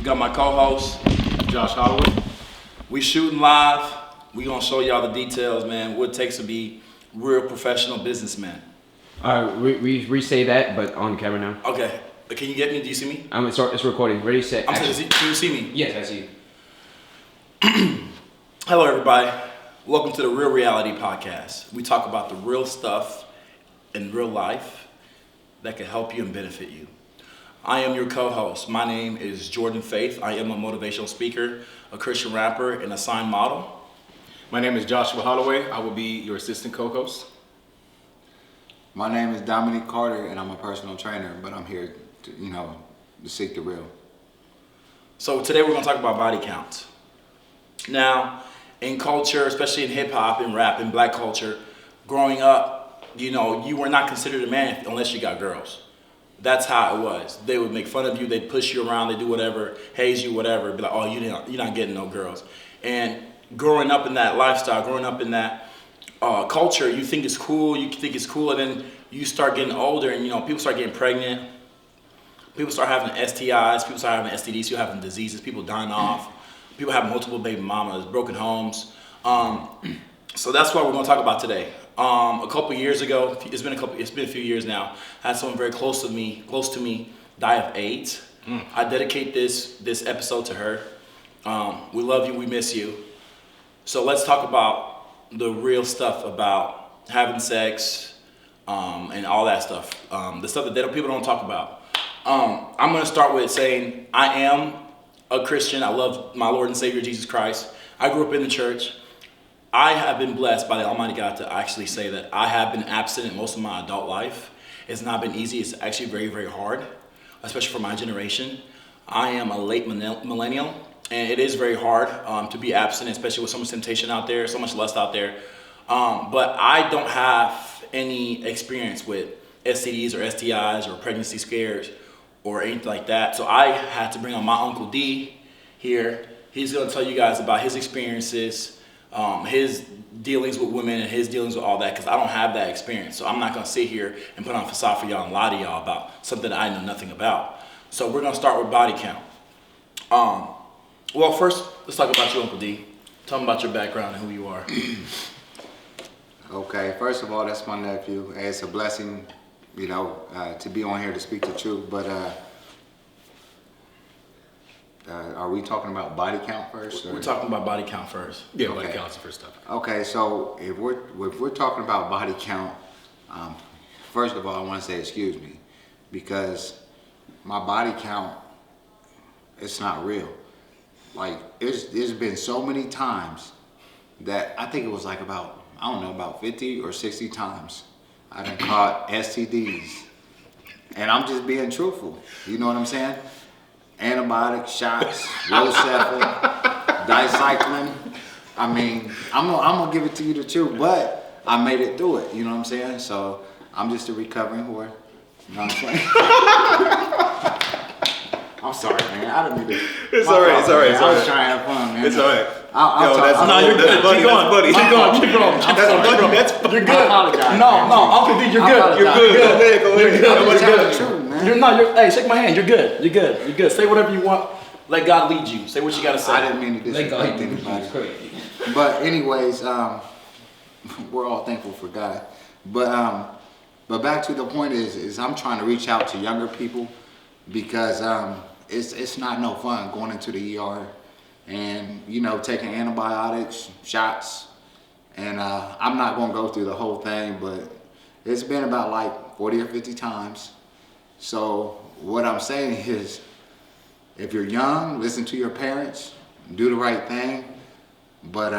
We got my co-host, Josh Holloway. We shooting live. We gonna show y'all the details, man. What it takes to be real professional businessmen. We re-say that, but on camera now. Okay. Can you get me? Do you see me? It's recording. Ready, set, I'm saying, can you see me? Yes, I see you. Hello, everybody. Welcome to the Real Reality Podcast. We talk about the real stuff in real life that can help you and benefit you. I am your co-host. My name is Jordan Faith. I am a motivational speaker, a Christian rapper, and a sign model. My name is Joshua Holloway. I will be your assistant co-host. My name is Dominique Carter, and I'm a personal trainer, but I'm here to seek the real. So today we're gonna talk about body count. Now, in culture, especially in hip hop and rap and black culture, growing up, you were not considered a man unless you got girls. That's how it was. They would make fun of you, they'd push you around, they'd do whatever, haze you, whatever, be like, oh, you're not getting no girls. And growing up in that lifestyle, growing up in that culture, you think it's cool, and then you start getting older and people start getting pregnant, people start having STIs, people start having STDs, people having diseases, people dying off, people have multiple baby mamas, broken homes. So that's what we're gonna talk about today. A couple years ago, it's been a few years now, I had someone very close to me die of AIDS. I dedicate this episode to her. We love you, we miss you. So let's talk about the real stuff about having sex and all that stuff. The stuff that people don't talk about. I'm gonna start with saying I am a Christian. I love my Lord and Savior Jesus Christ. I grew up in the church. I have been blessed by the Almighty God to actually say that I have been abstinent most of my adult life. It's not been easy. It's actually very, very hard, especially for my generation. I am a late millennial, and it is very hard to be abstinent, especially with so much temptation out there, so much lust out there. But I don't have any experience with STDs or STIs or pregnancy scares or anything like that. So I had to bring on my Uncle D here. He's going to tell you guys about his experiences, his dealings with women and his dealings with all that, because I don't have that experience. So I'm not going to sit here and put on a facade for y'all and lie to y'all about something that I know nothing about. So we're going to start with body count. Well, first, let's talk about you, Uncle D. Tell me about your background and who you are. Okay, first of all, that's my nephew. It's a blessing, to be on here to speak the truth. But are we talking about body count first? We're talking about body count first. Yeah, body count's the first topic. Okay, so if we're talking about body count, first of all, I want to say excuse me, because my body count, it's not real. Like, there's been so many times that I think it was like about 50 or 60 times I done caught STDs. And I'm just being truthful. You know what I'm saying? Antibiotic shots, Rocephin, dicycline. I mean, I'm gonna give it to you the truth, but I made it through it. You know what I'm saying? So I'm just a recovering whore. You know what I'm saying? I'm sorry, man. I didn't mean to. It's all right. I was trying to have fun, man. It's all right. You're good. Buddy, Keep going. Keep going. You're good. No, Uncle D, you're good. You're good. Go ahead. You're true, man. Hey, shake my hand. You're good. Say whatever you want. Let God lead you. Say what you gotta say. I didn't mean to disrespect anybody. But anyways, we're all thankful for God. But back to the point is I'm trying to reach out to younger people because it's not no fun going into the ER and taking antibiotics, shots, and I'm not gonna go through the whole thing, but it's been about like 40 or 50 times. So what I'm saying is, if you're young, listen to your parents, do the right thing, but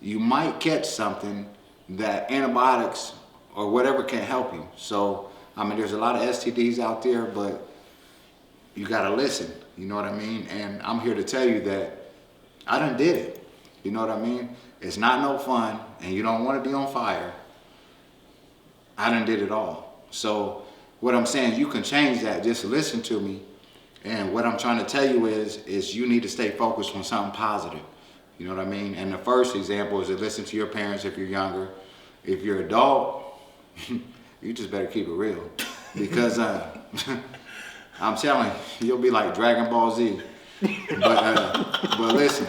you might catch something that antibiotics or whatever can help you. So I mean, there's a lot of STDs out there, but you gotta listen, you know what I mean? And I'm here to tell you that I done did it, you know what I mean? It's not no fun, and you don't wanna be on fire. I done did it all. So what I'm saying, you can change that, just listen to me. And what I'm trying to tell you is you need to stay focused on something positive, you know what I mean? And the first example is to listen to your parents if you're younger. If you're adult, you just better keep it real, because I'm telling you, you'll be like Dragon Ball Z. But listen,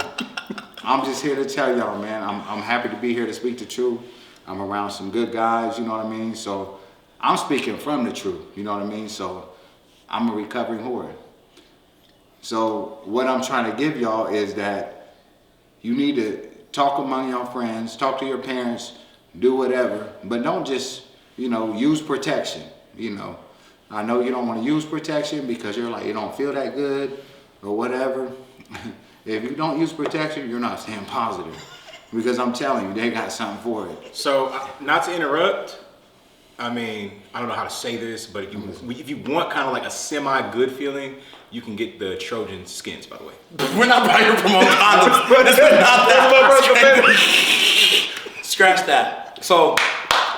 I'm just here to tell y'all, man. I'm happy to be here to speak the truth. I'm around some good guys, you know what I mean? So I'm speaking from the truth, you know what I mean? So I'm a recovering whore. So what I'm trying to give y'all is that you need to talk among your friends, talk to your parents, do whatever, but don't just, use protection, I know you don't want to use protection because you're like, you don't feel that good or whatever. If you don't use protection, you're not staying positive. Because I'm telling you, they got something for it. So, not to interrupt, I mean, I don't know how to say this, but if you want kind of like a semi-good feeling, you can get the Trojan skins, by the way. We're not about to promote condoms. This is not that. Scratch that. So,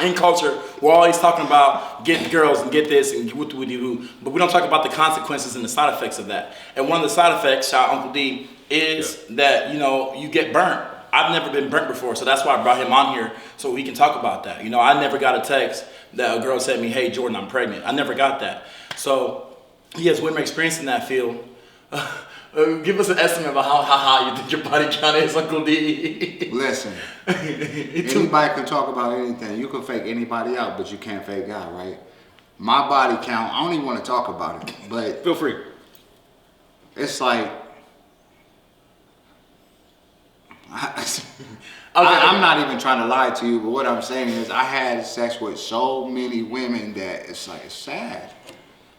in culture, we're always talking about get girls and get this and what do we do, but we don't talk about the consequences and the side effects of that. And one of the side effects, shout out Uncle D, is that you get burnt. I've never been burnt before, so that's why I brought him on here so we can talk about that. I never got a text that a girl said to me, "Hey Jordan, I'm pregnant." I never got that. So he has women experienced in that field. Give us an estimate about how high you think your body count is, Uncle D. Listen, anybody can talk about anything. You can fake anybody out, but you can't fake God, right? My body count, I don't even want to talk about it, but Feel free. it's like, Okay. I'm not even trying to lie to you, but what I'm saying is I had sex with so many women that it's like, it's sad.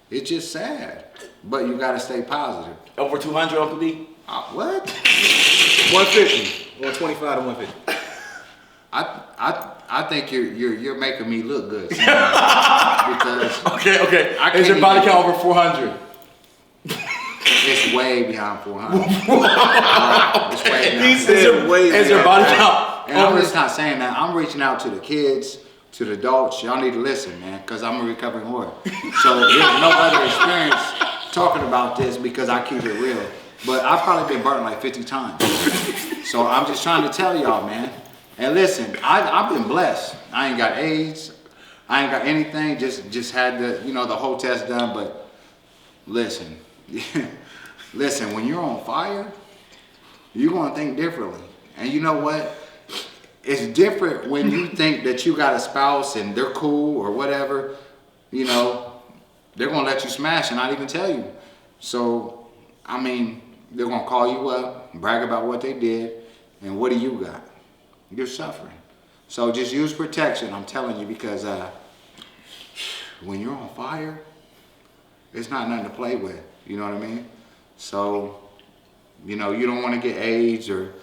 It's just sad. But you got to stay positive. Over 200, Uncle D? What? 150, 125 to 150. I think you're making me look good because Okay. I Is your can't body even- count over 400? it's way beyond 400. It's way beyond. Is your body count And I'm over? just not saying that. I'm reaching out to the kids, to the adults. Y'all need to listen, man, because I'm a recovering whore. So there's no other experience talking about this because I keep it real. But I've probably been burnt like 50 times. So I'm just trying to tell y'all, man. And listen, I've been blessed. I ain't got AIDS. I ain't got anything. Just had the whole test done. But listen, listen. When you're on fire, you're gonna think differently. And you know what? It's different when you think that you got a spouse and they're cool or whatever. They're gonna let you smash and not even tell you. So, I mean, they're gonna call you up, brag about what they did, and what do you got? You're suffering. So just use protection, I'm telling you, because when you're on fire, it's not nothing to play with. You know what I mean? So, you don't want to get AIDS or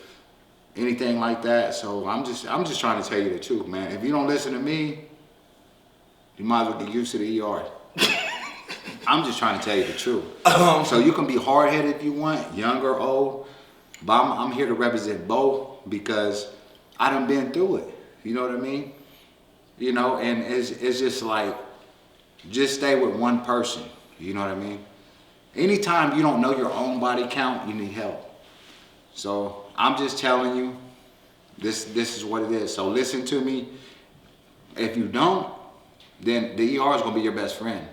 anything like that. So I'm just trying to tell you the truth, man. If you don't listen to me, you might as well get used to the ER. I'm just trying to tell you the truth. So you can be hard-headed if you want, young or old, but I'm here to represent both because I done been through it. You know what I mean? And it's just like, just stay with one person. You know what I mean? Anytime you don't know your own body count, you need help. So I'm just telling you, this is what it is. So listen to me. If you don't, then the ER is gonna be your best friend.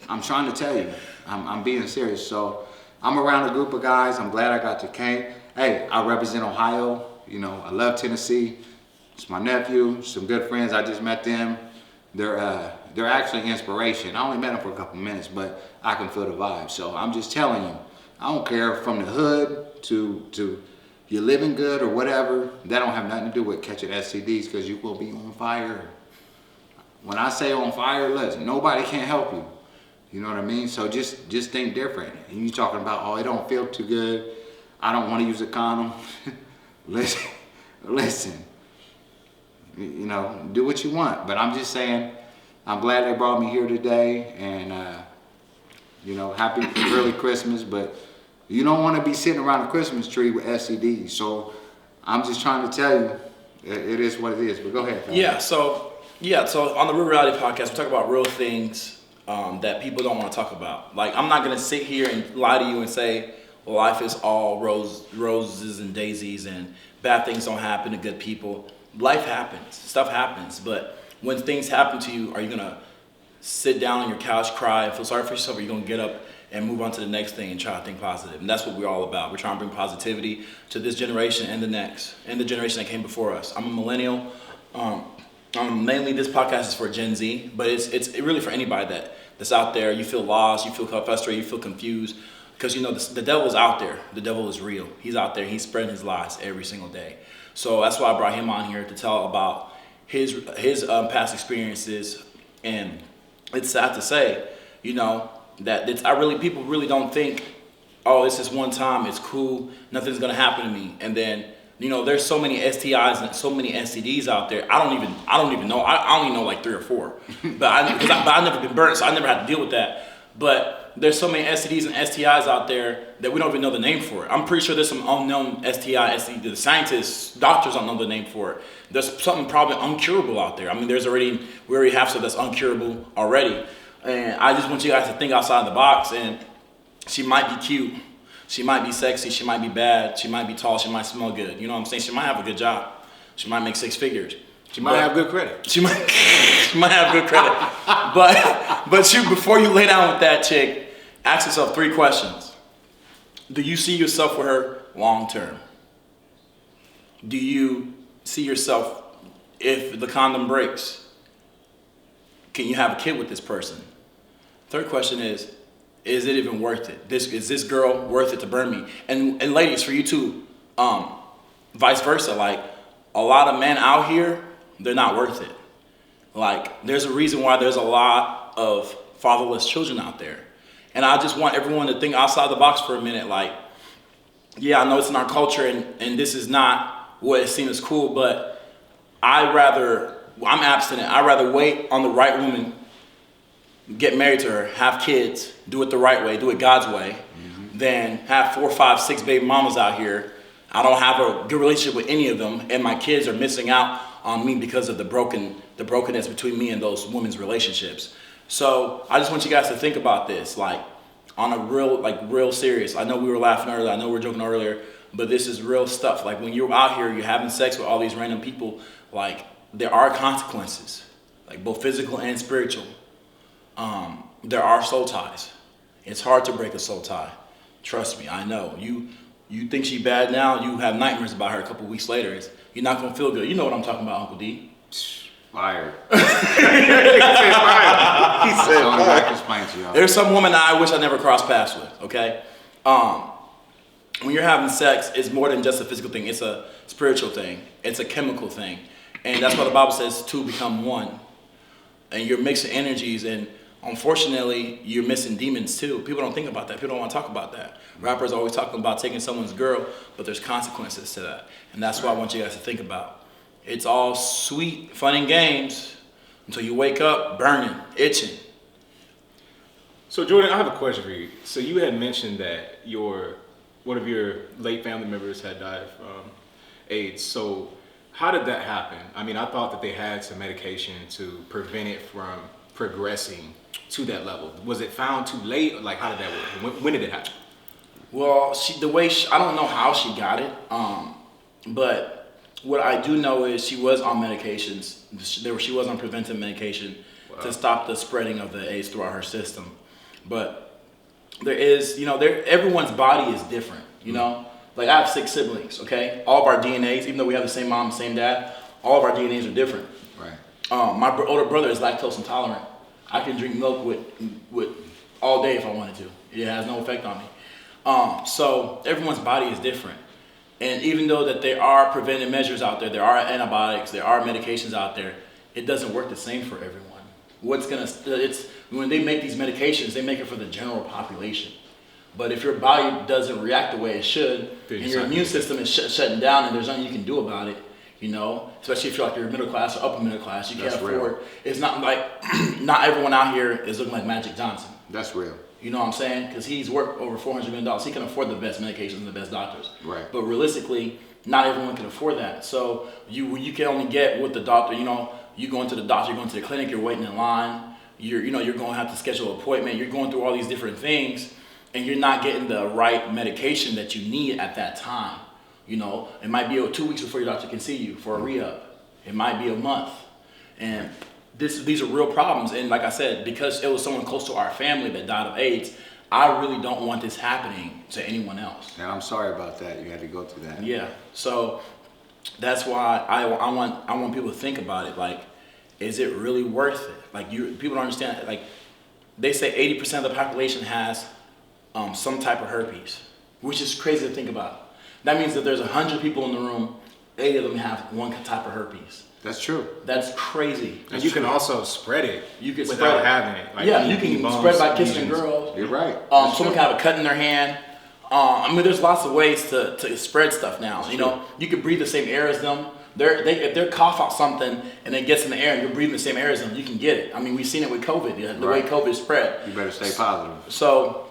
I'm trying to tell you. I'm being serious. So I'm around a group of guys. I'm glad I got to came. Hey, I represent Ohio. I love Tennessee. It's my nephew. Some good friends. I just met them. They're actually inspiration. I only met them for a couple minutes, but I can feel the vibe. So I'm just telling you. I don't care from the hood to you living good or whatever. That don't have nothing to do with catching STDs because you will be on fire. When I say on fire, listen, nobody can help you. You know what I mean? So just think different. And you talking about, oh, it don't feel too good. I don't want to use a condom. Listen. Do what you want. But I'm just saying, I'm glad they brought me here today. And, happy early Christmas. But you don't want to be sitting around a Christmas tree with STDs. So I'm just trying to tell you, it is what it is. But go ahead, fella. So on the Real Reality Podcast, we talk about real things that people don't want to talk about. Like, I'm not going to sit here and lie to you and say life is all roses and daisies and bad things don't happen to good people. Life happens. Stuff happens. But when things happen to you, are you going to sit down on your couch, cry, and feel sorry for yourself, or you're gonna get up and move on to the next thing and try to think positive. And that's what we're all about. We're trying to bring positivity to this generation and the next, and the generation that came before us. I'm a millennial. Mainly this podcast is for Gen Z, but it's really for anybody that's out there. You feel lost, you feel frustrated, you feel confused, because the devil is out there. The devil is real. He's out there. He's spreading his lies every single day. So that's why I brought him on here to tell about his past experiences. And it's sad to say, that people really don't think, oh, it's just one time, it's cool, nothing's gonna happen to me. And then, there's so many STIs and so many STDs out there. I don't even know. I only know like 3 or 4, but I've never been burnt, so I never had to deal with that. But there's so many STDs and STIs out there that we don't even know the name for it. I'm pretty sure there's some unknown STI, STD. The scientists, doctors don't know the name for it. There's something probably uncurable out there. I mean, we already have stuff that's uncurable already. And I just want you guys to think outside the box. And she might be cute, she might be sexy, she might be bad, she might be tall, she might smell good. You know what I'm saying? She might have a good job. She might make 6 figures. She might have good credit. She might have good credit. But before you lay down with that chick, ask yourself 3 questions. Do you see yourself with her long term? Do you see yourself, if the condom breaks, can you have a kid with this person? 3rd question is it even worth it? Is this girl worth it to burn me? And ladies, for you too, vice versa. Like, a lot of men out here, they're not worth it. Like, there's a reason why there's a lot of fatherless children out there. And I just want everyone to think outside the box for a minute. Like, yeah, I know it's in our culture and this is not what is seen as cool, but I'm abstinent. I'd rather wait on the right woman, get married to her, have kids, do it the right way, do it God's way, than have 4, 5, 6 baby mamas out here. I don't have a good relationship with any of them, and my kids are missing out on me because of the brokenness between me and those women's relationships. So I just want you guys to think about this, like, on a real serious. I know we were laughing earlier, I know we were joking earlier, but this is real stuff. Like, when you're out here, you're having sex with all these random people, like, there are consequences, like both physical and spiritual. There are soul ties. It's hard to break a soul tie. Trust me, I know. You think she bad now, you have nightmares about her a couple weeks later. You're not gonna feel good. You know what I'm talking about, Uncle D. Fire. He said I can explain to y'all. There's some woman that I wish I never crossed paths with, okay? When you're having sex, it's more than just a physical thing. It's a spiritual thing. It's a chemical thing. And that's why the Bible says 2 become 1. And you're mixing energies, and unfortunately, you're missing demons too. People don't think about that. People don't want to talk about that. Rappers are always talking about taking someone's girl, but there's consequences to that. And that's what I want you guys to think about. It's all sweet, fun and games until you wake up burning, itching. So Jordan, I have a question for you. So you had mentioned that one of your late family members had died from AIDS. So how did that happen? I mean, I thought that they had some medication to prevent it from progressing to that level. Was it found too late? Like, how did that work? When did it happen? Well, I don't know how she got it, but what I do know is she was on medications. She was on preventive medication to stop the spreading of the AIDS throughout her system. But there is, everyone's body is different, Like, I have 6 siblings, okay? All of our DNAs, even though we have the same mom, same dad, all of our DNAs are different. Right. My older brother is lactose intolerant. I can drink milk with all day if I wanted to. It has no effect on me. So everyone's body is different. And even though that there are preventive measures out there, there are antibiotics, there are medications out there, it doesn't work the same for everyone. When they make these medications, they make it for the general population. But if your body doesn't react the way it should, and your immune system is shutting down, and there's nothing you can do about it, especially if you're middle class or upper middle class, you can't afford. It's not like not everyone out here is looking like Magic Johnson. That's real. You know what I'm saying? Because he's worked over $400 million. He can afford the best medications and the best doctors. Right. But realistically, not everyone can afford that. So you can only get what the doctor. You go into the doctor, you're going to the clinic, you're waiting in line. You're going to have to schedule an appointment. You're going through all these different things, and you're not getting the right medication that you need at that time. It might be 2 weeks before your doctor can see you for a re-up. It might be a month. And these are real problems. And like I said, because it was someone close to our family that died of AIDS, I really don't want this happening to anyone else. And I'm sorry about that. You had to go through that. Yeah. So that's why I want people to think about it. Like, is it really worth it? Like, people don't understand. Like, they say 80% of the population has some type of herpes, which is crazy to think about. That means that there's 100 people in the room, 8 of them have one type of herpes. That's true. That's crazy. And you can also spread it You can without spread it. having it. Like Yeah, you can bumps, spread by kissing lesions. girls. You're right. Someone can have a cut in their hand. I mean, there's lots of ways to spread stuff now. You know, you can breathe the same air as them. If they cough out something and it gets in the air and you're breathing the same air as them, you can get it. I mean, we've seen it with COVID, the way COVID spread. You better stay positive. So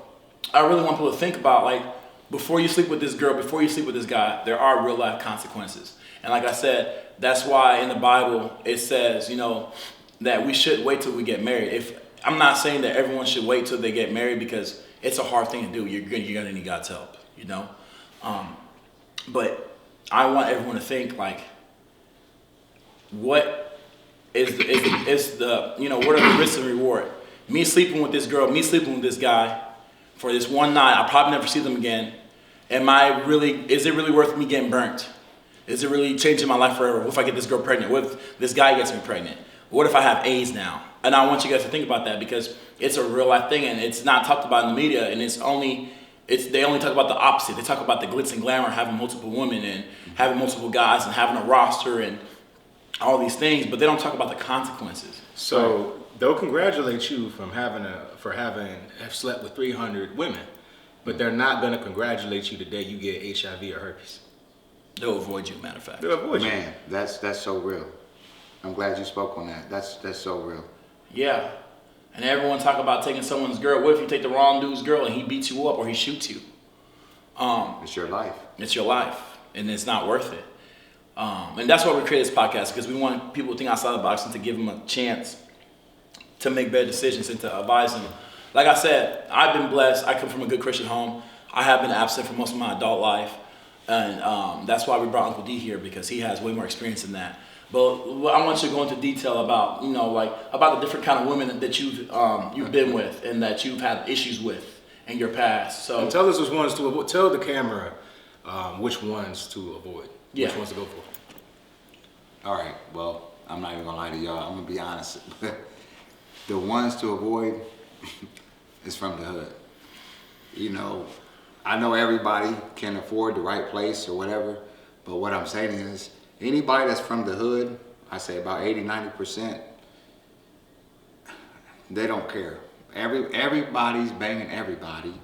I really want people to think about, like, before you sleep with this girl, before you sleep with this guy, there are real life consequences. And like I said, that's why in the Bible it says, you know, that we should wait till we get married. I'm not saying that everyone should wait till they get married, because it's a hard thing to do. You're gonna need God's help, you know. But I want everyone to think, like, what is the you know, what are the risks and reward? Me sleeping with this girl, me sleeping with this guy for this one night, I'll probably never see them again. Is it really worth me getting burnt? Is it really changing my life forever? What if I get this girl pregnant? What if this guy gets me pregnant? What if I have AIDS now? And I want you guys to think about that, because it's a real life thing and it's not talked about in the media, and they only talk about the opposite. They talk about the glitz and glamour, having multiple women and having multiple guys and having a roster and all these things, but they don't talk about the consequences. So they'll congratulate you for having slept with 300 women, but they're not going to congratulate you the day you get HIV or herpes. They'll avoid you, matter of fact. They'll avoid you. Man, that's so real. I'm glad you spoke on that. That's so real. Yeah. And everyone talk about taking someone's girl. What if you take the wrong dude's girl and he beats you up or he shoots you? It's your life. It's your life, and it's not worth it. And that's why we created this podcast, because we want people to think outside the box and to give them a chance to make better decisions and to advise them. Like I said, I've been blessed. I come from a good Christian home. I have been absent for most of my adult life. And that's why we brought Uncle D here, because he has way more experience than that. But I want you to go into detail about, you know, like about the different kind of women that you've been with and that you've had issues with in your past. So and tell us which ones to avoid. Tell the camera which ones to avoid. Yeah. Which ones to go for. All right. Well, I'm not even gonna lie to y'all. I'm gonna be honest. The ones to avoid is from the hood. You know, I know everybody can afford the right place or whatever, but what I'm saying is, anybody that's from the hood, I say about 80-90%, they don't care. Everybody's banging everybody,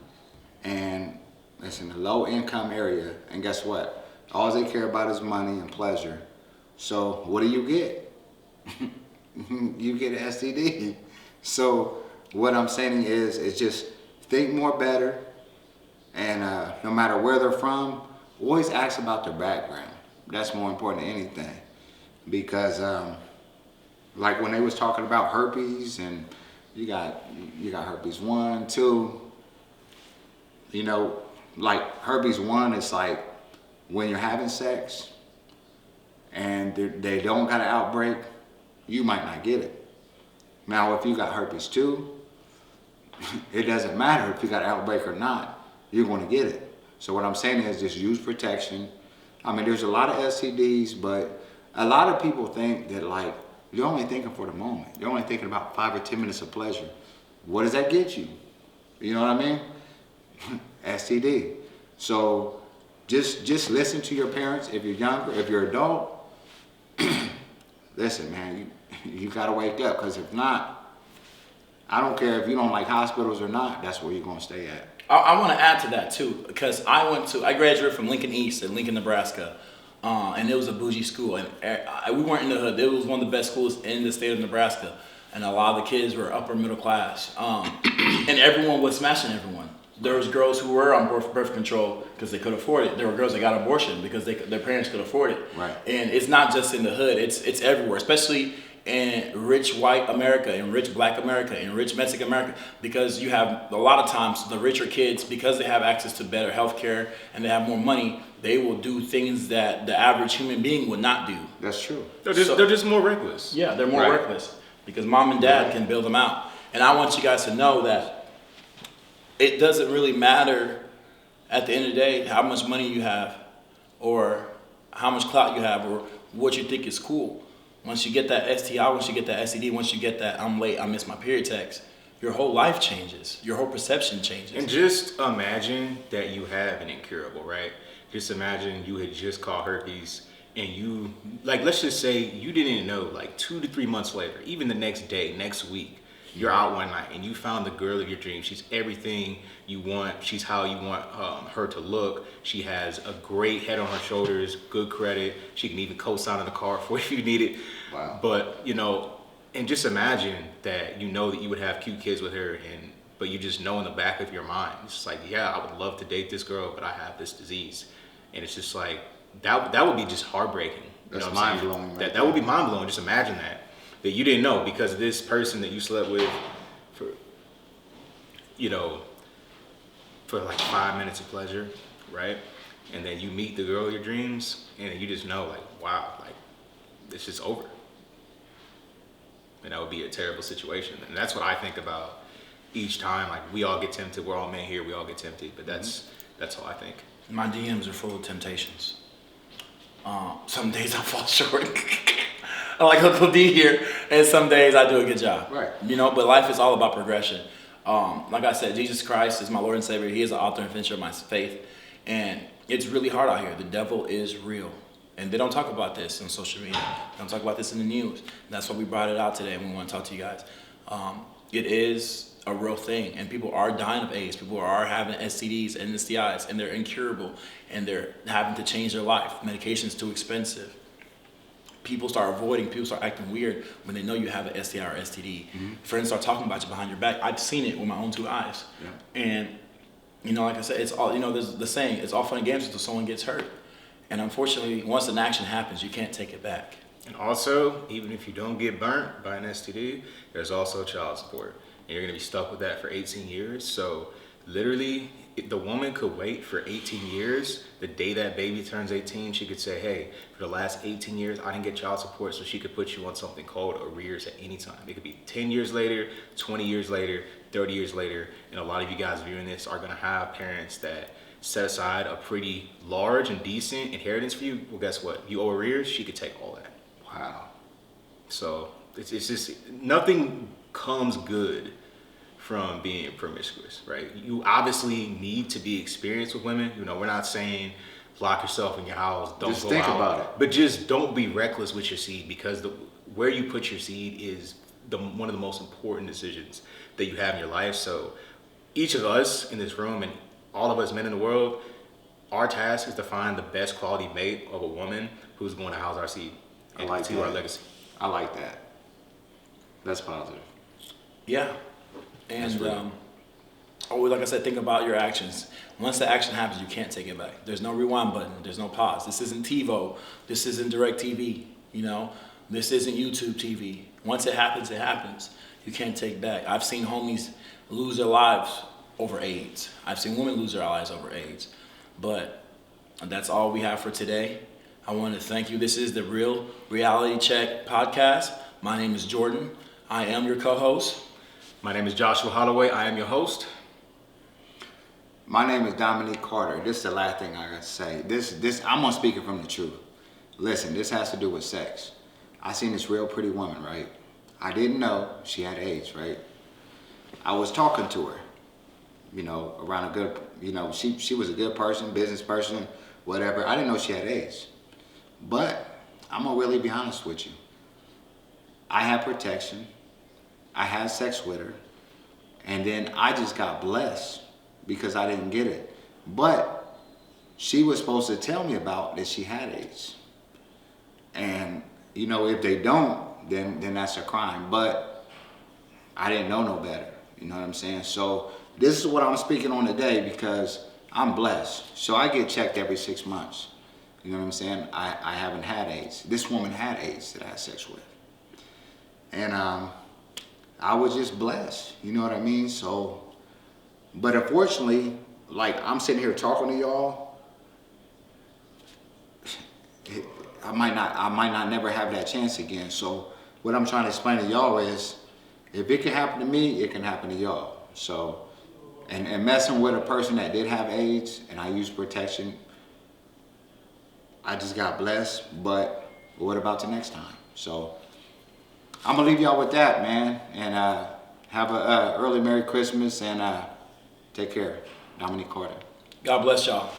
and it's in a low income area, and guess what? All they care about is money and pleasure. So what do you get? You get an STD. So what I'm saying is just think more better, and no matter where they're from, always ask about their background. That's more important than anything, because like when they was talking about herpes, and you got herpes 1, 2. You know, like herpes 1 is like when you're having sex and they don't got an outbreak, you might not get it. Now, if you got herpes 2, it doesn't matter if you got an outbreak or not, you're going to get it. So what I'm saying is just use protection. I mean, there's a lot of STDs, but a lot of people think that, like, you're only thinking for the moment. You're only thinking about 5 or 10 minutes of pleasure. What does that get you? You know what I mean? STD. So just listen to your parents. If you're younger, if you're adult, listen, man, you gotta wake up, because if not, I don't care if you don't like hospitals or not, that's where you're gonna stay at. I want to add to that too, because I graduated from Lincoln East in Lincoln, Nebraska, and it was a bougie school, and we weren't in the hood. It was one of the best schools in the state of Nebraska, and a lot of the kids were upper middle class, and everyone was smashing everyone. There was girls who were on birth control because they could afford it. There were girls that got abortion because their parents could afford it. Right. And it's not just in the hood; it's everywhere, especially in rich white America, in rich black America, in rich Mexican America, because you have a lot of times the richer kids, because they have access to better health care and they have more money, they will do things that the average human being would not do. That's true. They're just more reckless. Yeah, they're more Right. reckless. because mom and dad can build them out. And I want you guys to know that it doesn't really matter at the end of the day how much money you have or how much clout you have or what you think is cool. Once you get that STI, once you get that STD, once you get that I'm late, I missed my period text, your whole life changes. Your whole perception changes. And just imagine that you have an incurable, right? Just imagine you had just caught herpes and you, like, let's just say you didn't know, like 2 to 3 months later, even the next day, next week, you're out one night and you found the girl of your dreams. She's everything you want. She's how you want her to look. She has a great head on her shoulders, good credit. She can even co-sign in the car for you if you need it. Wow. But, you know, and just imagine that you know that you would have cute kids with her, but you just know in the back of your mind, it's just like, yeah, I would love to date this girl, but I have this disease. And it's just like, that would be just heartbreaking. That's you know what I'm saying? mind-blowing right That would be mind-blowing. Just imagine that you didn't know because of this person that you slept with for, you know, for like 5 minutes of pleasure, right? And then you meet the girl of your dreams and you just know, like, wow, like, it's just over. And that would be a terrible situation. And that's what I think about each time. Like, we all get tempted. We're all men here. We all get tempted. But that's all I think. My DMs are full of temptations. Some days I fall short. I like Uncle D here, and some days I do a good job. Right. You know, but life is all about progression. Like I said, Jesus Christ is my Lord and Savior. He is the author and finisher of my faith. And it's really hard out here. The devil is real. And they don't talk about this on social media. They don't talk about this in the news. That's why we brought it out today, and we want to talk to you guys. It is a real thing, and people are dying of AIDS. People are having STDs and STIs, and they're incurable, and they're having to change their life. Medication's too expensive. People start avoiding, people start acting weird when they know you have an STI or STD. Mm-hmm. Friends start talking about you behind your back. I've seen it with my own 2 eyes. Yeah. And, you know, like I said, it's all, you know, there's the saying, it's all fun and games until someone gets hurt. And unfortunately, once an action happens, you can't take it back. And also, even if you don't get burnt by an STD, there's also child support. And you're going to be stuck with that for 18 years. So literally, if the woman could wait for 18 years. The day that baby turns 18, she could say, hey, for the last 18 years, I didn't get child support, so she could put you on something called arrears at any time. It could be 10 years later, 20 years later, 30 years later. And a lot of you guys viewing this are going to have parents that set aside a pretty large and decent inheritance for you. Well, guess what? You owe arrears, she could take all that. Wow. So it's just, nothing comes good from being promiscuous, right? You obviously need to be experienced with women. You know, we're not saying lock yourself in your house, don't just go think out, about it. but just don't be reckless with your seed, because where you put your seed is one of the most important decisions that you have in your life. So each of us in this room and all of us men in the world, our task is to find the best quality mate of a woman who's going to house our seed and continue our legacy. I like that. That's positive. Yeah. And always, like I said, think about your actions. Once the action happens, you can't take it back. There's no rewind button. There's no pause. This isn't TiVo. This isn't Direct TV. You know, this isn't YouTube TV. Once it happens, it happens. You can't take back. I've seen homies lose their lives over AIDS. I've seen women lose their lives over AIDS. But that's all we have for today. I want to thank you. This is the Real Reality Check podcast. My name is Jordan. I am your co-host. My name is Joshua Holloway. I am your host. My name is Dominique Carter. This is the last thing I got to say. This I'm gonna speak it from the truth. Listen, this has to do with sex. I seen this real pretty woman, right? I didn't know she had AIDS, right? I was talking to her, you know, around a good, you know, she was a good person, business person, whatever. I didn't know she had AIDS. But I'm gonna really be honest with you. I had protection. I had sex with her, and then I just got blessed because I didn't get it. But she was supposed to tell me about that she had AIDS. And, you know, if they don't, then that's a crime. But I didn't know no better, you know what I'm saying? So this is what I'm speaking on today because I'm blessed. So I get checked every 6 months. You know what I'm saying? I haven't had AIDS. This woman had AIDS that I had sex with. And I was just blessed, you know what I mean? So, but unfortunately, like I'm sitting here talking to y'all, I might not never have that chance again. So what I'm trying to explain to y'all is, if it can happen to me, it can happen to y'all. So, and messing with a person that did have AIDS and I used protection, I just got blessed. But what about the next time? So I'm gonna leave y'all with that, man. And have a early Merry Christmas and take care. Dominique Carter. God bless y'all.